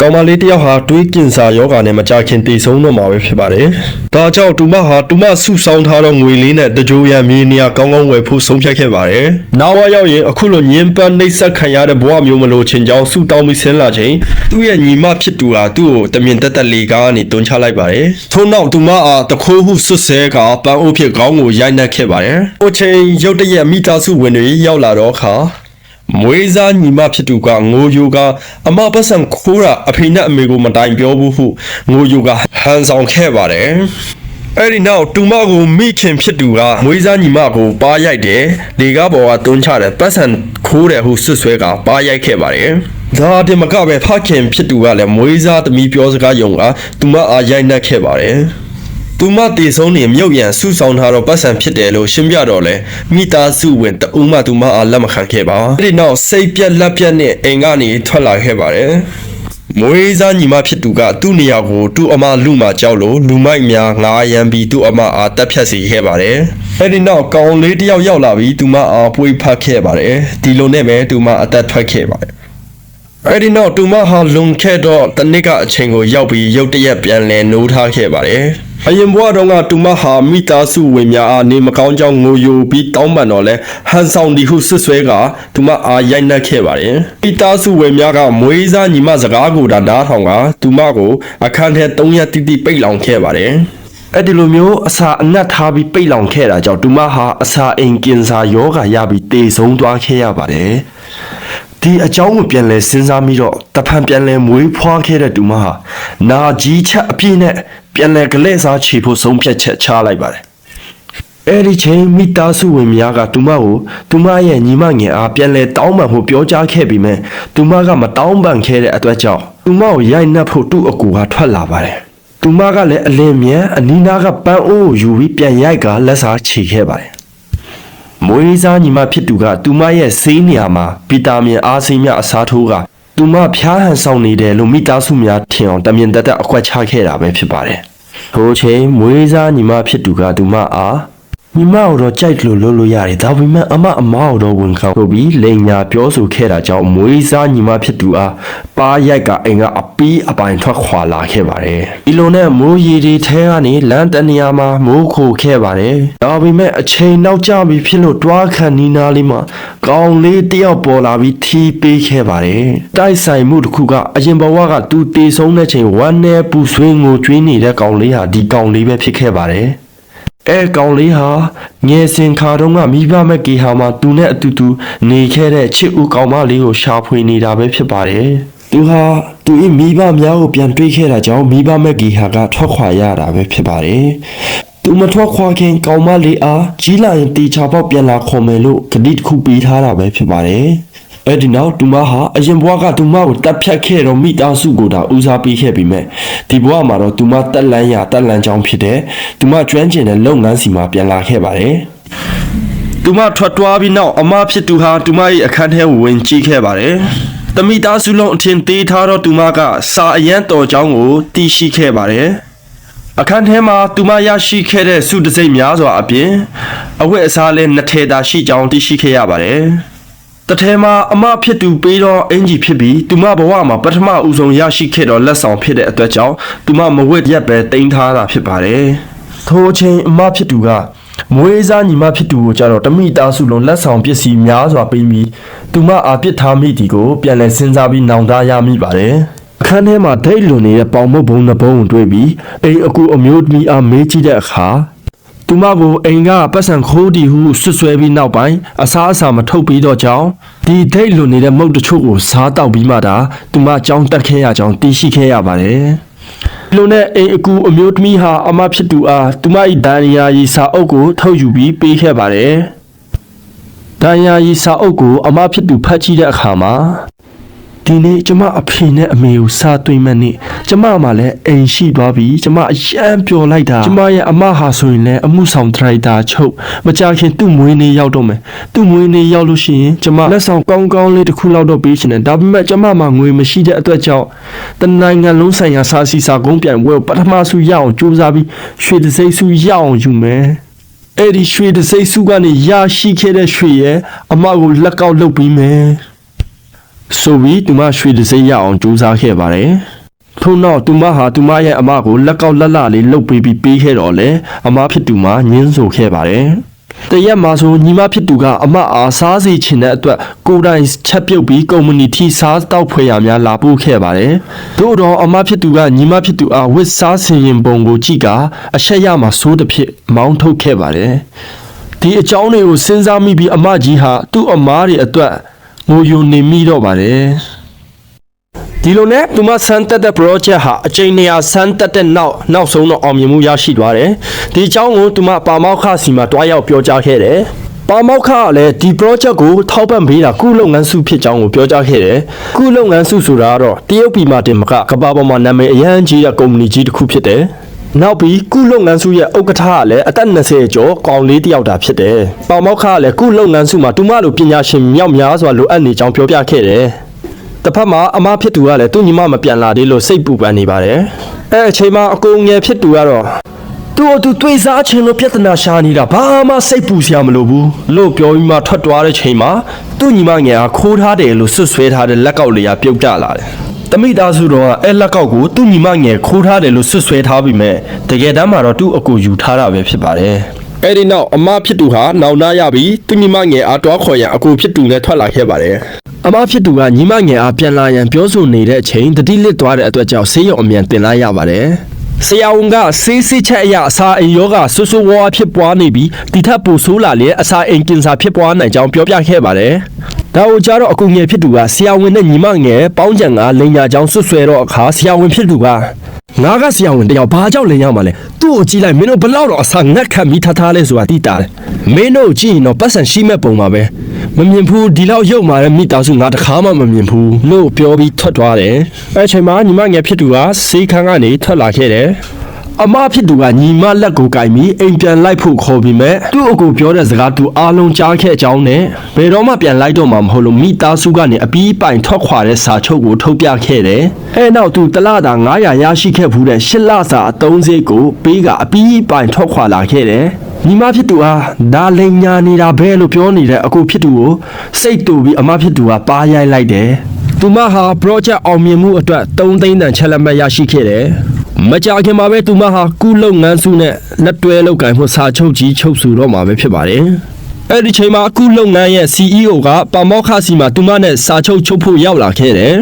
ကောင်မလေးတယောက်ဟာတွေးကင်ဆာယောဂါနဲ့မကြခင်တည်ဆုံးတော့မှာပဲဖြစ်ပါတယ်။ဒါကြောင့်တူမဟာတူမဆုဆောင်းထားတော့ငွေလေးနဲ့တကြိုရံမြေနေရာကောင်းကောင်းဝယ်ဖို့ဆုံးဖြတ်ခဲ့ပါတယ်။နောက်ရောက်ရင်အခုလိုညင်ပန်းနှိပ်စက်ခံရတဲ့ဘဝမျိုးမလို့ချင်းကြောင်းဆုတောင်းပြီးဆင်းလာချိန်သူ့ရဲ့ညီမဖြစ်သူဟာသူ့ကိုတမင်တက်တက်လေးကားကနေတွန်းချလိုက်ပါတယ်။ထို့နောက်တူမအားတခိုးဟုဆွဆဲကပန်းအိုးဖြစ်ခေါင်းကိုရိုက်နှက်ခဲ့ပါတယ်။ဟိုချိန်ရုတ်တရက်မိသားစုဝင်တွေရောက်လာတော့ခါမွေးစားညီမဖြစ်သူကငိုယိုကအမပတ်စံခိုးတာအဖေနဲ့အမေကိုမတိုင်ပြောဘူးဟုငိုယိုကဟန်ဆောင်ခဲ့ပါတယ်အဲ့ဒီနောက်တူမကိုမိခင်ဖြစ်သူကမွေးစားညီမကိုပါရိုက်တယ်လေကားပေါ်ကတွန်းချတယ်ပတ်စံခိုးတယ်ဟုဆွဆွဲကပါရိုက်ခဲ့ပါတယ်ဒါတင်မကပဲဖခင်ဖြစ်သူကလည်းမွေးစားသမီးပြောစကားယုံကတူမအားရိုက်နှက်ခဲ့ပါတယ်တူမတည်ဆုံးနေမြုပ်ရန်ဆုဆောင်ထားတော့ပတ်စံဖြစ်တယ်လို့ရှင်းပြတော့လဲမိသားစုဝင်တဦးမှတူမအားလက်မခံခဲ့ပါအဲ့ဒီနောက်စိတ်ပြက်လက်ပြက်နဲ့အိမ်ကနေထွက်လာခဲ့ပါတယ်မွေးစားညီမဖြစ်သူကသူ့နေရာကိုသူ့အမလူမကြောက်လို့လူမိုက်များငားရမ်းပြီးသူ့အမအားတက်ဖြတ်စီခဲ့ပါတယ်အဲ့ဒီနောက်ကောင်လေးတယောက်ရောက်လာပြီးတူမအားပွေးဖတ်ခဲ့ပါတယ်ဒီလိုနဲ့ပဲတူမအသက်ထွက်ခဲ့ပါတယ်အဲ့ဒီနောက်တူမဟာလွန်ခဲ့တော့တနစ်ကအချိန်ကိုရောက်ပြီးရုတ်တရက်ပြန်လဲနိုးထားခဲ့ပါတယ်အရင်ဘဝတုန်းကတူမဟာမိသားစုဝင်များအားနေမကောင်းကြောင်းငိုယိုပြီးတောင်းပန်တော့လဲဟန်ဆောင်ဒီဟုဆွဆွဲကတူမအားရိုက်နှက်ခဲ့ပါတယ်မိသားစုဝင်များကမွေးစားညီမစကားကိုဒါနားထောင်ကတူမကိုအခန်းထဲ3ရက်တိတိပိတ်လောင်ခဲ့ပါတယ်အဲ့ဒီလိုမျိုးအစာအငတ်ထားပြီးပိတ်လောင်ခဲ့တာကြောင့်တူမဟာအစာအိမ်ကင်ဆာယောဂါရပြီးတေဆုံးသွားခဲ့ရပါတယ်ဒီအကြောင်းကိုပြန်လဲစဉ်းစားပြီးတော့တဖန်ပြန်လဲမွေးဖွားခဲ့တဲ့တူမဟာနာကြီးချက်အပြည့်နဲ့ပြန်လဲကလေးစားချီဖို့ဆုံးဖြတ်ချက်ချလိုက်ပါတယ်အဲ့ဒီချိန်မိသားစုဝင်များကတူမကိုတူမရဲ့ညီမငယ်အားပြန်လဲတောင်းပန်ဖို့ပြောကြားခဲ့ပြီးမှတူမကမတောင်းပန်ခဲ့တဲ့အတွက်ကြောင့်တူမကိုရိုက်နှက်ဖို့သူ့အကူကထွက်လာပါတယ်တူမကလည်းအလင်းမြန်အနီးနားကပန်းအိုးကိုယူပြီးပြန်ရိုက်ကလက်စားချီခဲ့ပါတယ်မွေးစားညီမဖြစ်သူကတူမရဲ့ဆေးနေရာမှာဗီတာမင်အားဆေးများအစားထိုးကတူမဖျားဟန်ဆောင်နေတယ်လို့မိသားစုများထင်အောင်တမင်တက်အကွက်ချခဲ့တာပဲဖြစ်ပါတယ်။ဟိုချိန်မွေးစားညီမဖြစ်သူကတူမအားညီမကိုတော့ကြိုက်လို့လုပ်လို့ရတယ်ဒါပေမဲ့အမကိုတော့ဝန်ခံလို့ပြီးလိန်ညာပြောဆိုခဲ့တာကြောင့်မွေးစားညီမဖြစ်သူအားပါရိုက်ကအိမ်ကအပီးအပိုင်ထွက်ခွာလာခဲ့ပါတယ်ဒီလိုနဲ့မိုးရီတွေထဲကနေလမ်းတနေရာမှာမိုးခိုခဲ့ပါတယ်ဒါပေမဲ့အချိန်နောက်ကျပြီဖြစ်လို့တွားခံနီးနားလေးမှာကောင်လေးတယောက်ပေါ်လာပြီးထီးပေးခဲ့ပါတယ်တိုက်ဆိုင်မှုတစ်ခုကအရင်ဘဝကသူတေဆုံးတဲ့ချိန်ဝမ်းနဲ့ပူဆွေးငိုကြွေးနေတဲ့ကောင်လေးဟာဒီကောင်လေးပဲဖြစ်ခဲ့ပါတယ်အဲကောင်လေးဟာငယ်စဉ်ခါတုန်းကမိဘမဲ့ကေဟာမှာသူနဲ့အတူတူနေခဲ့တဲ့ချစ်ဦးကောင်မလေးကိုရှာဖွေနေတာပဲဖြစ်ပါတယ်။သူဟာသူ့မိဘများကိုပြန်တွေးခဲ့တာကြောင့်မိဘမဲ့ကေဟာကထွက်ခွာရတာပဲဖြစ်ပါတယ်။သူမထွက်ခွာခင်ကောင်မလေးအားကြီးလာရင်တီချာပေါက်ပြန်လာခေါ်မယ်လို့ကတိတစ်ခုပေးထားတာပဲဖြစ်ပါတယ်။အဲ့ဒီနောက်တူမဟာအရင်ဘဝကတူမကိုတပ်ဖြတ်ခဲ့တော့မိသားစုကိုဒါဦးစားပေးခဲ့ပြီးမဲ့ဒီဘဝမှာတော့တူမတက်လန်းရတက်လန်းကြောင်းဖြစ်တဲ့တူမကျွမ်းကျင်တဲ့လုပ်ငန်းစီမှာပြန်လာခဲ့ပါတယ်တူမထွက်သွားပြီးနောက်အမဖြစ်သူဟာတူမရဲ့အခန်းထဲကိုဝင်ကြည့်ခဲ့ပါတယ်တမိသားစုလုံးအထင်သေးထားတော့တူမကစာအရန်တော်ကြောင်းကိုတီးရှိခဲ့ပါတယ်အခန်းထဲမှာတူမရရှိခဲ့တဲ့စုတစိမ့်များစွာအပြင်အဝတ်အစားလည်းနှစ်ထည်သာရှိကြောင်းသိရှိခဲ့ရပါတယ်တထဲမှာအမဖြစ်သူပေးတော့အင်ဂျီဖြစ်ပြီးတူမဘဝမှာပထမဦးဆုံးရရှိခဲ့တော့လက်ဆောင်ဖြစ်တဲ့အတွက်ကြောင့်တူမမဝတ်ရက်ပဲတင်ထားတာဖြစ်ပါတယ်ထိုအချိန်အမဖြစ်သူကမွေးစားညီမဖြစ်သူကိုကြတော့တမိသားစုလုံးလက်ဆောင်ပစ္စည်းများစွာပေးပြီးတူမအားပစ်ထားမိဒီကိုပြန်လည်စဉ်းစားပြီးနောင်တရမိပါတယ်အခန်းထဲမှာဒိတ်လွန်နေတဲ့ပေါင်မုတ်ဘုံနှစ်ဘုံကိုတွေ့ပြီးအိမ်အကူအမျိုးသမီးအားမေးကြည့်တဲ့အခါတူမကိုအိမ်ကပတ်စံခိုးတီဟုဆွဆွဲပြီးနောက်ပိုင်းအစားအစာမထုတ်ပြီးတော့ကြောင်းဒီဒိတ်လွန်နေတဲ့မုတ်တချို့ကိုစားတောက်ပြီးမှဒါတူမကြောင်းတက်ခဲ့ရကြောင်းသိရှိခဲ့ရပါတယ်လူနဲ့အိမ်အကူအမျိုးသမီးဟာအမဖြစ်သူအားတူမ၏ဒဏ်ရာရီစာအုပ်ကိုထုတ်ယူပြီးပေးခဲ့ပါတယ်ဒဏ်ရာရီစာအုပ်ကိုအမဖြစ်သူဖတ်ကြည့်တဲ့အခါမှာဒီနေ့ကျမအဖေနဲ့အမေကိုစားသွင်းမဲ့နေ့ကျမမှလည်းအိမ်ရှိသွားပြီကျမအရန်ပျော်လိုက်တာကျမရဲ့အမဟာဆိုရင်လည်းအမှုဆောင်ဒရိုက်တာချုပ်မကြခင်သူ့မွေးနေ့ရောက်တော့မယ်သူ့မွေးနေ့ရောက်လို့ရှိရင်ကျမလက်ဆောင်ကောင်းကောင်းလေးတစ်ခုလောက်တော့ပေးချင်တယ်ဒါပေမဲ့ကျမမှငွေမရှိတဲ့အတွက်ကြောင့်တနိုင်ငံလုံးဆိုင်ရာစာစီစာကုန်းပြိုင်ပွဲပထမဆုရအောင်ကြိုးစားပြီးရွှေတစိမ့်ဆုရအောင်ယူမယ်အဲ့ဒီရွှေတစိမ့်ဆုကနေရရှိခဲ့တဲ့ရွှေရဲ့အမကိုလက်ကောက်လုပ်ပြီးမယ် ဆိုပြီးသူမရွှေတစိမ့်ရအောင်ကြိုးစားခဲ့ပါတယ်ထို့နောက်သူမဟာသူမရဲ့အမကိုလက်ကောက်လက်လလေးလှုပ်ပေးပြီးပေးခဲ့တော့လေအမဖြစ်သူမညှင်းဆိုခဲ့ပါတယ်တရက်မှာဆိုညီမဖြစ်သူကအမအားစားစီချင်တဲ့အတွက်ကိုယ်တိုင်ချက်ပြုတ်ပြီးကုမ္ပဏီထိစားတောက်ဖွယ်ရများလာပို့ခဲ့ပါတယ်။သို့တော့အမဖြစ်သူကညီမဖြစ်သူအားဝစ်စားဆင်ရင်ပုံကိုကြည့်ကအရှက်ရမှာစိုးတစ်ဖြစ်မောင်းထုတ်ခဲ့ပါတယ်။ဒီအကြောင်းတွေကိုစဉ်းစားမိပြီးအမကြီးဟာသူ့အမားတွေအတွက်ငိုယိုနေမိတော့ပါတယ်။ဒီလိုနဲ့သူမစမ်းတက်တဲ့ project ဟာအချိန်နေရာစမ်းတက်တဲ့နောက်ဆုံးတော့အောင်မြင်မှုရရှိသွားတယ်။ဒီအကြောင်းကိုသူမပါမောက္ခစီမှာတွားရောက်ပြောကြားခဲ့တယ်။ပါမောက္ခကလည်းဒီ project ကိုထောက်ပံ့ပေးတာကုလုပ်ငန်းစုဖြစ်ကြောင်းကိုပြောကြားခဲ့တယ်။ကုလုပ်ငန်းစုဆိုတာကတော့တရုတ်ပြည်မှာတင်မကကမ္ဘာပေါ်မှာနာမည်အရန်ကြီးတဲ့ကုမ္ပဏီကြီးတစ်ခုဖြစ်တယ်။နောက်ပြီးကုလုပ်ငန်းစုရဲ့ဥက္ကဋ္ဌကလည်းအသက်20ကျော်ကောင်လေးတစ်ယောက်တာဖြစ်တယ်။ပါမောက္ခကလည်းကုလုပ်ငန်းစုမှာသူမလိုပညာရှင်မြောက်များစွာလိုအပ်နေကြောင်းပြောပြခဲ့တယ်။တစ်ဖက်မှာအမဖြစ်သူကလည်းသူ့ညီမမပြန်လာသေးလို့စိတ်ပူပန်နေပါတယ်အဲအချိန်မှာအကိုငယ်ဖြစ်သူကတော့သူ့တွေ့စားခြင်းလို့ပြဿနာရှာနေတာဘာမှစိတ်ပူစရာမလိုဘူးလို့ပြောပြီးမှထွက်သွားတဲ့ချိန်မှာသူ့ညီမငယ်ကခိုးထားတယ်လို့ဆွဆွဲထားတဲ့လက်ကောက်လေးကပြုတ်ကျလာတယ်တမိသားစုတော်ကအဲလက်ကောက်ကိုသူ့ညီမငယ်ခိုးထားတယ်လို့ဆွဆွဲထားပြီးမဲ့တကယ်တမ်းမှာတော့သူ့အကိုယူထားတာပဲဖြစ်ပါတယ်အဲ့ဒီနောက်အမဖြစ်သူဟာနောင်နာရပြီးသူ့ညီမငယ်အားတွားခေါ်ရန်အကိုဖြစ်သူနဲ့ထွက်လာခဲ့ပါတယ်အမဖြစ်သူကညီမငယ်အားပြန်လာရန်ပြောဆိုနေတဲ့အချိန်တတိလစ်သွားတဲ့အတွက်ကြောင့်ဆေးရုံအမြန်တင်လာရပါတယ်ဆရာဝန်ကဆေးစစ်ချက်အရအစာအိမ်ယောဂဆူဆူဝါးဖြစ်ပွားနေပြီးဒီထက်ပိုဆိုးလာလေအစာအိမ်ကင်ဆာဖြစ်ပွားနိုင်ကြောင်းပြောပြခဲ့ပါတယ်ဒါကိုကြတော့အကူငယ်ဖြစ်သူကဆရာဝန်နဲ့ညီမငယ်ပေါင်းကြံကလိန်ညာကြောင်းဆွဆွဲတော့အခါဆရာဝန်ဖြစ်သူကငါကဆရာဝန်တယောက်ဘာကြောင့်လိန်ရမှာလဲသူ့ကိုကြည့်လိုက်မင်းတို့ဘလောက်တော့အစာငတ်ခတ်ပြီးထားလဲဆိုတာသိတာတယ်မင်းတို့ကြည့်ရင်တော့ပတ်စံရှိမဲ့ပုံပါပဲမမြင်ဘူးဒီလောက်ရုပ်မာတဲ့မိသားစုငါတခါမှမမြင်ဘူးလို့ပြောပြီးထွက်သွားတယ်အဲချိန်မှာညီမငယ်ဖြစ်သူကစေးခန်းကနေထွက်လာခဲ့တယ်အမဖြစ်သူကညီမလက်ကိုကင်ပြီးအိမ်ပြန်လိုက်ဖို့ခေါ်ပြီးမဲ့သူ့အကူပြောတဲ့စကားသူအားလုံးကြားခဲ့ကြောင်းနဲ့ဘယ်တော့မှပြန်လိုက်တော့မှာမဟုတ်လို့မိသားစုကနေအပီးပိုင်ထွက်ခွာတဲ့စာချုပ်ကိုထုတ်ပြခဲ့တယ်အဲနောက်သူတလတာ900ရရှိခဲ့ဘူးတဲ့8လစာအသုံးစရိတ်ကိုပေးကအပီးပိုင်ထွက်ခွာလာခဲ့တယ်ညီမဖြစ်သူအားဒါလိန်ညာနေတာပဲလို့ပြောနေတဲ့အကူဖြစ်သူကိုစိတ်တူပြီးအမဖြစ်သူကပါရိုက်လိုက်တယ်သူမဟာ project အောင်မြင်မှုအတွက်3သိန်းတန်ချက်လက်မှတ်ရရှိခဲ့တယ်မကြာခင်မှာပဲသူမဟာကုလုပ်ငန်းစုနဲ့လက်တွဲလုပ်ကိုင်မှုစာချုပ်ကြီးချုပ်ဆိုတော့မှာပဲဖြစ်ပါတယ်အဲ့ဒီချိန်မှာကုလုပ်ငန်းရဲ့ CEO ကပါမောက္ခစီမှာသူမနဲ့စာချုပ်ချုပ်ဖို့ရောက်လာခဲ့တယ်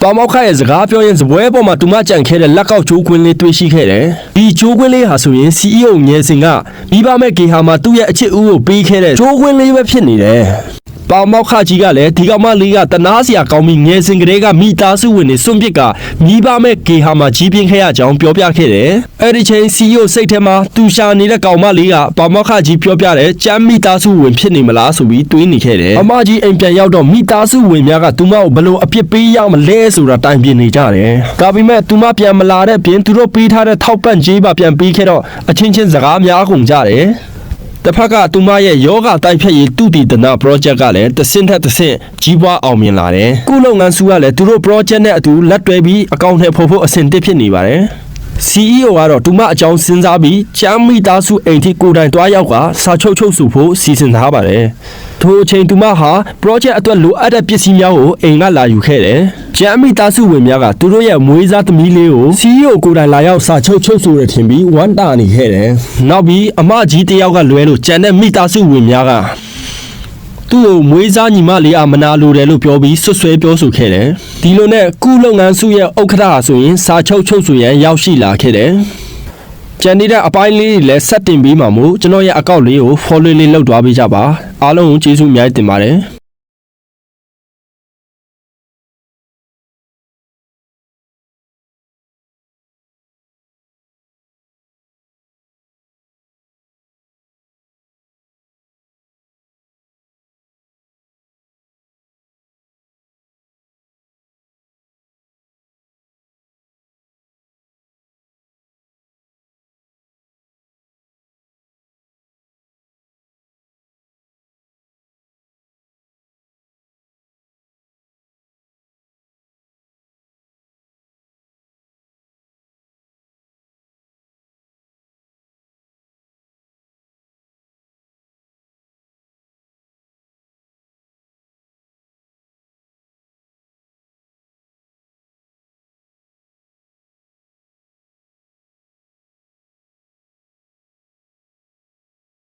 ပါမောက္ခရဲ့စကားပြောရင်စပွဲပေါ်မှာသူမကြံခဲ့တဲ့လက်ကောက်ချိုးခွင်းလေးတွေ့ရှိခဲ့တယ်ဒီချိုးခွင်းလေးဟာဆိုရင် CEO ငယ်စဉ်ကမိဘမဲ့ဂေဟာမှာသူ့ရဲ့အချစ်ဦးကိုပေးခဲ့တဲ့ချိုးခွင်းလေးပဲဖြစ်နေတယ်ပါမောက္ခကြီးကလည်းဒီကောင်မလေးကတနာစရာကောင်းပြီးငယ်စဉ်ကတည်းကမိသားစုဝင်တွေစွန့်ပစ်ကမိဘမဲ့ဂေဟာမှာကြီးပြင်းခဲ့ရကြောင်းပြောပြခဲ့တယ်အဲ့ဒီချိန် CEO စိတ်ထဲမှာသူရှာနေတဲ့ကောင်မလေးကပါမောက္ခကြီးပြောပြတဲ့ကျမ်းမိသားစုဝင်ဖြစ်နေမလားဆိုပြီးတွေးနေခဲ့တယ်အမကြီးအိမ်ပြန်ရောက်တော့မိသားစုဝင်များကသူမကိုဘလို့အပြစ်ပေးရမလဲဆိုတာတိုင်ပြနေကြတယ်ဒါပေမဲ့သူမပြန်မလာတဲ့ပြင်သူတို့ပေးထားတဲ့ထောက်ပံ့ကြေးပါပြန်ပေးခဲ့တော့အချင်းချင်းစကားများကုန်ကြတယ်တစ်ဖက်ကသူမရဲ့ယောဂတိုက်ဖြတ်ရေးတုတည်တနာ project ကလည်းတစ်ဆင့်ထက်တစ်ဆင့်ကြီးပွားအောင်မြင်လာတယ်။ကုလုပ်ငန်းစုကလည်းသူတို့ project နဲ့အတူလက်တွဲပြီးအကောင့်ထဲဖို့အဆင့်တစ်ဖြစ်နေပါတယ်။ CEO ကတော့သူမအကြောင်းစဉ်းစားပြီးကျမ်းမိသားစုအိမ်ထိကိုယ်တိုင်တွားရောက်ကစာချုပ်ချုပ်ဆိုဖို့စီစဉ်ထားပါတယ်။ထိုအချိန်သူမဟာ project အတွက်လိုအပ်တဲ့ပစ္စည်းများကိုအိမ်ကလာယူခဲ့တယ်။ကျမ်းမိသားစုဝင်များကသူတို့ရဲ့မွေးစားသမီးလေးကို CEO ကိုယ်တိုင်လာရောက်စာချုပ်ချုပ်ဆိုရထင်ပြီးဝမ်းတာနေခဲ့တယ်။နောက်ပြီးအမကြီးတယောက်ကလွဲလို့ကျန်တဲ့မိသားစုဝင်များကသူ့ကိုမွေးစားညီမလေးအမနာလိုတယ်လို့ပြောပြီးဆွဆွဲပြောဆိုခဲ့တယ်။ဒီလိုနဲ့ကုလုပ်ငန်းစုရဲ့ဥက္ကဋ္ဌဆိုရင်စာချုပ်ချုပ်ဆိုရန်ရောက်ရှိလာခဲ့တယ်။ကျန်နေတဲ့အပိုင်းလေးတွေလည်းဆက်တင်ပေးမှာမို့ကျွန်တော်ရဲ့အကောင့်လေးကို follow လေးလုပ်သွားပေးကြပါအားလုံးကိုကျေးဇူးအများကြီးတင်ပါတယ်။